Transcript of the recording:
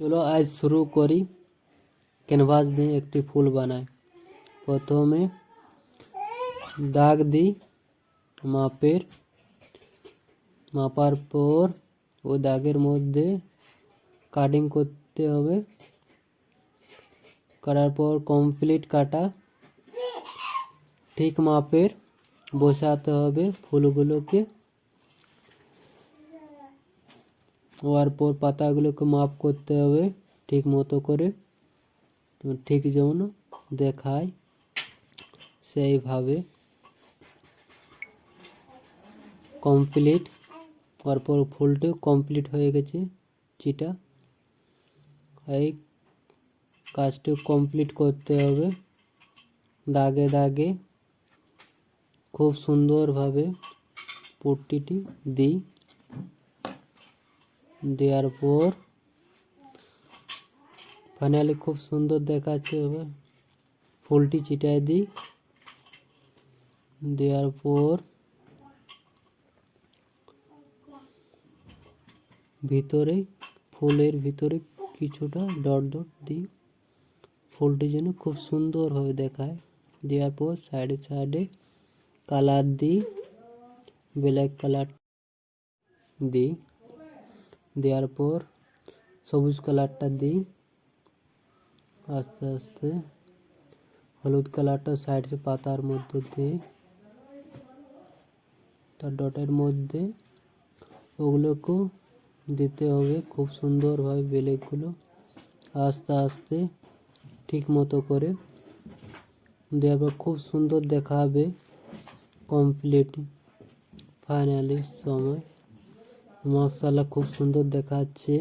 চলো আজ শুরু করি ক্যানভাস দিয়ে একটি ফুল বানাই। প্রথমে দাগ দিই মাপার পর ওই দাগের মধ্যে কাটিং করতে হবে। করার পর কমপ্লিট কাটা ঠিক মাপের বসাতে হবে ফুলগুলোকে। হওয়ার পর পাতাগুলোকে মাপ করতে হবে ঠিক মতো করে, ঠিক যেমন দেখায় সেইভাবে কমপ্লিট। তারপর ফুলটি কমপ্লিট হয়ে গেছে চিটা। এই কাজটি কমপ্লিট করতে হবে দাগে দাগে খুব সুন্দরভাবে পুট্টিটি দিই। দেওয়ার পর ফাইনালি খুব সুন্দর দেখাচ্ছে। এবার ফুলটি চিটায় দিই। দেওয়ার পর ভিতরে ফুলের ভিতরে কিছুটা ডট ডট দিই, ফুলটি যেন খুব সুন্দরভাবে দেখায়। দেওয়ার পর সাইডে সাইডে কালার দিই, ব্ল্যাক কালার দিই। দেওয়ার পর সবুজ কালারটা দিই। আস্তে আস্তে হলুদ কালারটা সাইডে পাতার মধ্যে দিই, তার ডটের মধ্যে ওগুলোকেও দিতে হবে খুব সুন্দরভাবে। ব্ল্যাকগুলো আস্তে আস্তে ঠিক মতো করে দেওয়ার পর খুব সুন্দর দেখাবে কমপ্লিট ফাইনালি সময়। মাশাআল্লাহ খুব সুন্দর দেখাচ্ছে।